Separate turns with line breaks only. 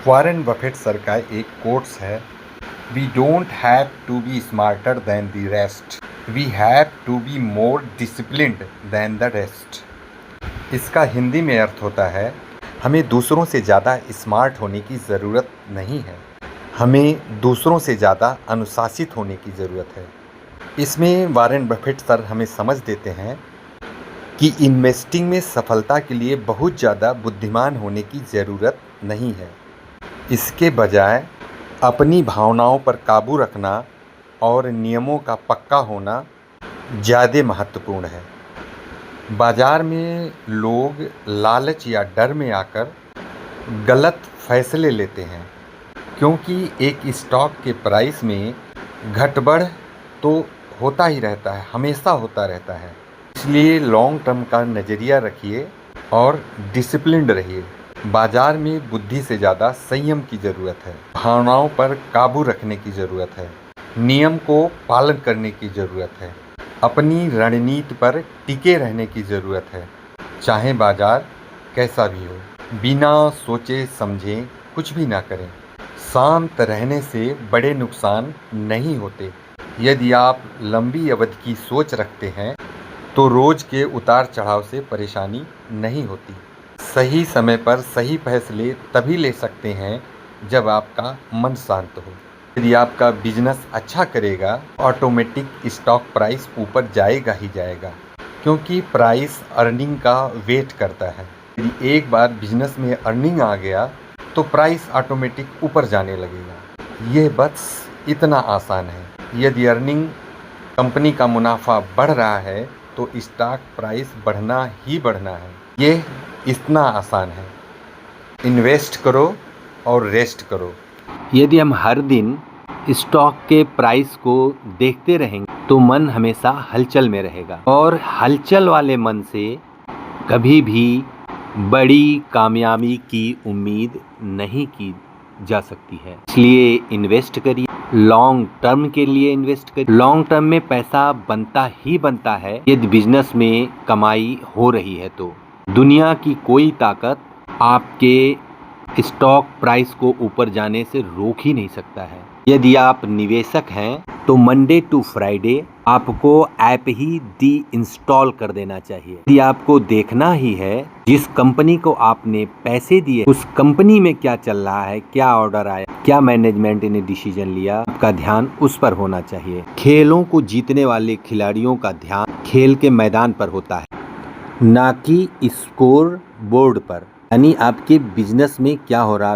Warren Buffett sir का एक quotes है, we don't have to be smarter than the rest, we have to be more disciplined than the rest. इसका हिंदी में अर्थ होता है, हमें दूसरों से ज़्यादा स्मार्ट होने की ज़रूरत नहीं है, हमें दूसरों से ज़्यादा अनुशासित होने की ज़रूरत है। इसमें वॉरेन बफेट सर हमें समझ देते हैं कि इन्वेस्टिंग में सफलता के लिए बहुत ज़्यादा बुद्धिमान होने की ज़रूरत नहीं है। इसके बजाय अपनी भावनाओं पर काबू रखना और नियमों का पक्का होना ज़्यादा महत्वपूर्ण है। बाज़ार में लोग लालच या डर में आकर गलत फैसले लेते हैं, क्योंकि एक स्टॉक के प्राइस में घट बढ़ तो होता ही रहता है, हमेशा होता रहता है। इसलिए लॉन्ग टर्म का नज़रिया रखिए और डिसिप्लिन्ड रहिए। बाज़ार में बुद्धि से ज़्यादा संयम की ज़रूरत है, भावनाओं पर काबू रखने की ज़रूरत है, नियम को पालन करने की ज़रूरत है, अपनी रणनीति पर टिके रहने की ज़रूरत है, चाहे बाज़ार कैसा भी हो। बिना सोचे समझे कुछ भी ना करें। शांत रहने से बड़े नुकसान नहीं होते। यदि आप लंबी अवधि की सोच रखते हैं तो रोज़ के उतार चढ़ाव से परेशानी नहीं होती। सही समय पर सही फैसले तभी ले सकते हैं जब आपका मन शांत हो। यदि आपका बिजनेस अच्छा करेगा, ऑटोमेटिक स्टॉक प्राइस ऊपर जाएगा ही जाएगा, क्योंकि प्राइस अर्निंग का वेट करता है। यदि एक बार बिजनेस में अर्निंग आ गया तो प्राइस ऑटोमेटिक ऊपर जाने लगेगा। यह बस इतना आसान है। यदि अर्निंग, कंपनी का मुनाफा बढ़ रहा है तो स्टॉक प्राइस बढ़ना ही बढ़ना है। ये इतना आसान है। इन्वेस्ट करो और रेस्ट करो।
यदि हम हर दिन स्टॉक के प्राइस को देखते रहेंगे तो मन हमेशा हलचल में रहेगा, और हलचल वाले मन से कभी भी बड़ी कामयाबी की उम्मीद नहीं की जा सकती है। इसलिए इन्वेस्ट करिए, लॉन्ग टर्म के लिए इन्वेस्ट करिए। लॉन्ग टर्म में पैसा बनता ही बनता है। यदि बिजनेस में कमाई हो रही है तो दुनिया की कोई ताकत आपके स्टॉक प्राइस को ऊपर जाने से रोक ही नहीं सकता है। यदि आप निवेशक हैं तो मंडे टू फ्राइडे आपको ऐप ही डी इंस्टॉल कर देना चाहिए। यदि आपको देखना ही है जिस कंपनी को आपने पैसे दिए उस कंपनी में क्या चल रहा है, क्या ऑर्डर आया, क्या मैनेजमेंट ने डिसीजन लिया, आपका ध्यान उस पर होना चाहिए। खेलों को जीतने वाले खिलाड़ियों का ध्यान खेल के मैदान पर होता है, ना कि स्कोर बोर्ड पर। यानी आपके बिजनेस में क्या हो रहा है।